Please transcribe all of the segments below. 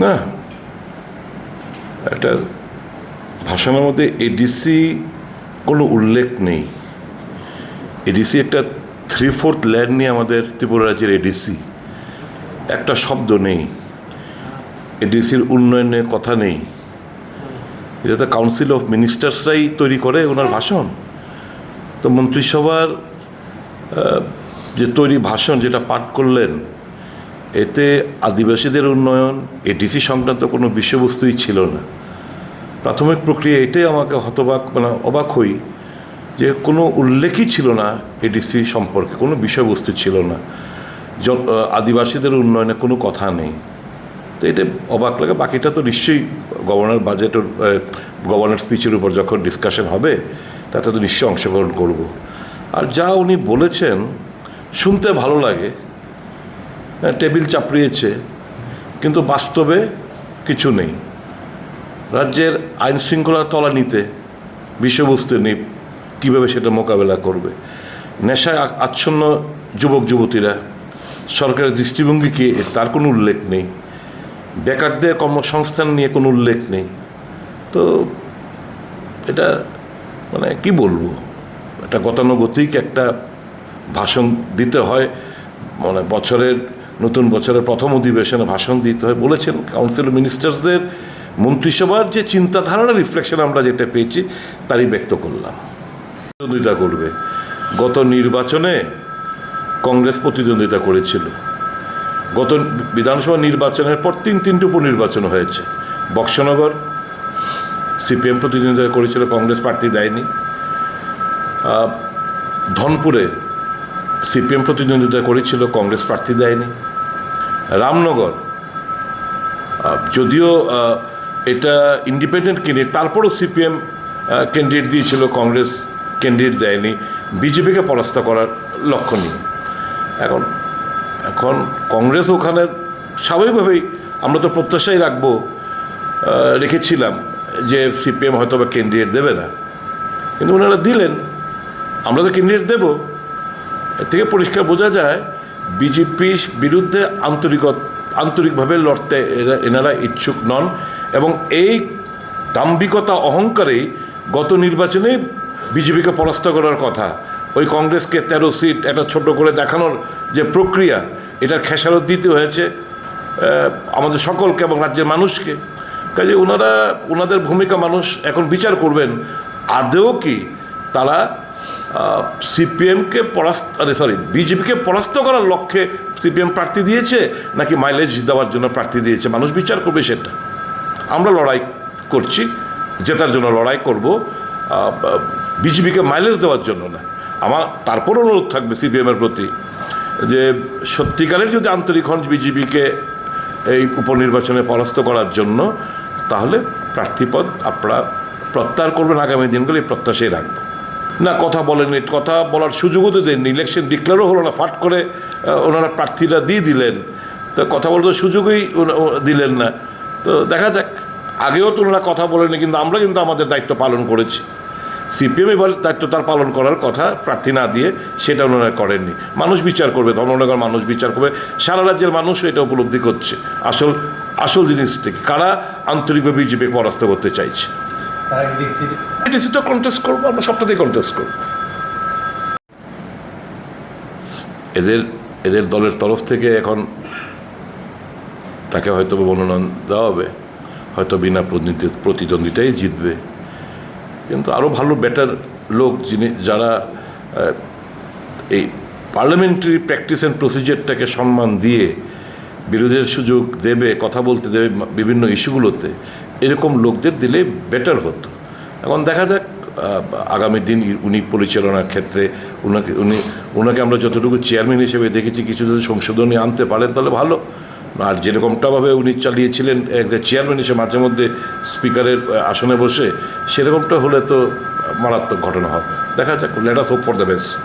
না, একটা ভাষণের মধ্যে এডিসি কোনো উল্লেখ নেই। এডিসি একটা 3/4 ল্যান্ড নিয়ে আমাদের ত্রিপুরা রাজ্যের এডিসি, একটা শব্দ নেই। এডিসির উন্নয়নের কথা নেই। এটা তো কাউন্সিল অফ মিনিস্টার্সরাই তৈরি করে ওনার ভাষণ। তো মন্ত্রিসভার যে তৈরি ভাষণ যেটা পাঠ করলেন, এতে আদিবাসীদের উন্নয়ন এডিসি সংক্রান্ত কোনো বিষয়বস্তুই ছিল না। প্রাথমিক প্রক্রিয়া এটাই আমাকে অবাক হই যে কোনো উল্লেখই ছিল না এডিসি সম্পর্কে, কোনো বিষয়বস্তু ছিল না, আদিবাসীদের উন্নয়নে কোনো কথা নেই। তো এটা অবাক লাগে। বাকিটা তো নিশ্চয়ই গভর্নর স্পিচের উপর যখন ডিসকাশন হবে তাতে তো নিশ্চয়ই অংশগ্রহণ করব। আর যা উনি বলেছেন শুনতে ভালো লাগে, টেবিল চাপড়িয়েছে, কিন্তু বাস্তবে কিছু নেই। রাজ্যের আইন শৃঙ্খলা তলানিতে বিষয়বস্তু নেই, কীভাবে সেটা মোকাবেলা করবে। নেশায় আচ্ছন্ন যুবক যুবতীরা, সরকারের দৃষ্টিভঙ্গি কি তার কোনো উল্লেখ নেই। বেকারদের কর্মসংস্থান নিয়ে কোনো উল্লেখ নেই। তো এটা কি বলবো, এটা গতানুগতিক একটা ভাষণ দিতে হয়। নতুন বছরের প্রথম অধিবেশনে ভাষণ দিতে হয় বলেছেন। কাউন্সিল অফ মিনিস্টার্সদের মন্ত্রিসভার যে চিন্তাধারণা রিফ্লেকশন আমরা যেটা পেয়েছি তারই ব্যক্ত করলাম। প্রতিদ্বন্দ্বিতা করবে। গত নির্বাচনে কংগ্রেস প্রতিদ্বন্দ্বিতা করেছিল। গত বিধানসভা নির্বাচনের পর তিনটে উপনির্বাচন হয়েছে। বক্সনগর সিপিএম প্রতিদ্বন্দ্বিতা করেছিল, কংগ্রেস প্রার্থী দেয়নি। ধনপুরে সিপিএম প্রতিদ্বন্দ্বিতা করেছিল, কংগ্রেস প্রার্থী দেয়নি। রামনগর যদিও এটা ইন্ডিপেন্ডেন্ট ক্যান্ডিডেট, তারপরও সিপিএম ক্যান্ডিডেট দিয়েছিল, কংগ্রেস ক্যান্ডিডেট দেয়নি। বিজেপিকে পরাস্ত করার লক্ষ্য নিয়ে এখন কংগ্রেস ওখানে স্বাভাবিকভাবেই আমরা তো প্রত্যাশাই রেখেছিলাম যে সিপিএম হয়তো বা ক্যান্ডিডেট দেবে না, কিন্তু ওনারা দিলেন। আমরা তো ক্যান্ডিডেট দেব। এর থেকে পরিষ্কার বোঝা যায় বিজেপির বিরুদ্ধে আন্তরিকভাবে লড়তে এনারা ইচ্ছুক নন। এবং এই দাম্ভিকতা অহংকারেই গত নির্বাচনে বিজেপিকে পরাস্ত করার কথা, ওই কংগ্রেসকে 13 সিট একটা ছোট করে দেখানোর যে প্রক্রিয়া, এটার খেসারত দিতে হয়েছে আমাদের সকলকে এবং রাজ্যের মানুষকে। কাজে ওনাদের ভূমিকা মানুষ এখন বিচার করবেন, আদৌ কি তারা বিজেপিকে পরাস্ত করার লক্ষ্যে সিপিএম প্রার্থী দিয়েছে নাকি মাইলেজ দেওয়ার জন্য প্রার্থী দিয়েছে। মানুষ বিচার করবে সেটা। আমরা লড়াই করছি, জেতার জন্য লড়াই করব, বিজেপিকে মাইলেজ দেওয়ার জন্য না। আমার তারপর অনুরোধ থাকবে সিপিএমের প্রতি যে সত্যিকারের যদি আন্তরিক হন বিজেপিকে এই উপনির্বাচনে পরাস্ত করার জন্য, তাহলে প্রার্থীপদ আপনারা প্রত্যাহার করবেন। আগামী দিনগুলো এই প্রত্যাশাই রাখবো। না, কথা বলেননি, কথা বলার সুযোগও তো দেননি। ইলেকশন ডিক্লেয়ারও হলো না, ফাট করে ওনারা প্রার্থীরা দিয়ে দিলেন। তো কথা বলতে সুযোগই দিলেন না। তো দেখা যাক। আগেও তো ওনারা কথা বলেনি, কিন্তু আমরা আমাদের দায়িত্ব পালন করেছি। সিপিএম এবার দায়িত্ব তার পালন করার কথা, প্রার্থী না দিয়ে সেটা ওনারা করেননি। মানুষ বিচার করবে, ধর্মনগর মানুষ বিচার করবে, সারা রাজ্যের মানুষও এটা উপলব্ধি করছে আসল জিনিসটাকে কারা আন্তরিকভাবে বিজেপি পরাস্ত করতে চাইছে। ডিসিটা কন্টেস্ট করবো, আমরা সবটাতেই কন্টেস্ট করবো। এদের দলের তরফ থেকে এখন তাকে হয়তো মনোনয়ন দেওয়া হবে, হয়তো বিনা প্রতিদ্বন্দ্বিতাই জিতবে। কিন্তু আরও ভালো বেটার লোক যারা এই পার্লামেন্টারি প্র্যাকটিস অ্যান্ড প্রসিজারটাকে সম্মান দিয়ে বিরোধীর সুযোগ দেবে, কথা বলতে দেবে বিভিন্ন ইস্যুগুলোতে, এরকম লোকদের দিলে বেটার হতো। এখন দেখা যাক আগামী দিন উনি পরিচালনার ক্ষেত্রে ওনাকে আমরা যতটুকু চেয়ারম্যান হিসেবে দেখেছি, কিছু যদি সংশোধনী আনতে পারেন তাহলে ভালো। আর যেরকমটাভাবে উনি চালিয়েছিলেন একটা চেয়ারম্যান হিসেবে মাঝে মধ্যে স্পিকারের আসনে বসে, সেরকমটা হলে তো মারাত্মক ঘটনা হবে। দেখা যাক, let us hope for the best.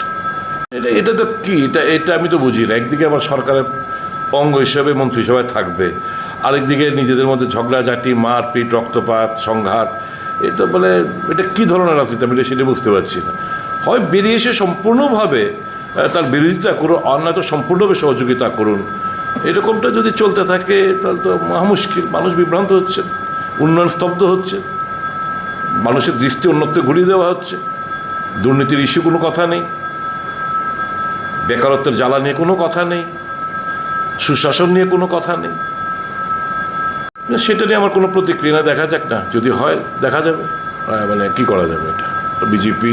এটা তো কি, এটা আমি তো বুঝি না। একদিকে আবার সরকারের অঙ্গ হিসেবে মন্ত্রিসভায় থাকবে, আরেকদিকে নিজেদের মধ্যে ঝগড়াঝাটি, মারপিট, রক্তপাত, সংঘাত। এটা এটা কী ধরনের রাজনীতি আমি সেটা বুঝতে পারছি না। হয় বেরিয়ে এসে সম্পূর্ণভাবে তার বিরোধিতা করুন, আর নয়তো সম্পূর্ণভাবে সহযোগিতা করুন। এরকমটা যদি চলতে থাকে তাহলে তো মহা মুশকিল। মানুষ বিভ্রান্ত হচ্ছে, উন্নয়ন স্তব্ধ হচ্ছে, মানুষের দৃষ্টি অন্যত্র ঘুরিয়ে দেওয়া হচ্ছে, দুর্নীতির ইস্যু কোনো কথা নেই, বেকারত্বের জ্বালা নিয়ে কোনো কথা নেই, সুশাসন নিয়ে কোনো কথা নেই। সেটা নিয়ে আমার কোনো প্রতিক্রিয়া না, দেখা যাক না, যদি হয় দেখা যাবে মানে কি করা যাবে। এটা বিজেপি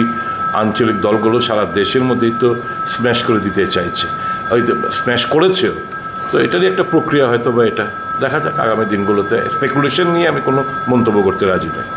আঞ্চলিক দলগুলো সারা দেশের মধ্যেই তো স্ম্যাশ করে দিতে চাইছে, ওই যে স্ম্যাশ করেছেও, তো এটারই একটা প্রক্রিয়া হয়তো বা এটা দেখা যাক আগামী দিনগুলোতে। স্পেকুলেশন নিয়ে আমি কোনো মন্তব্য করতে রাজি নই।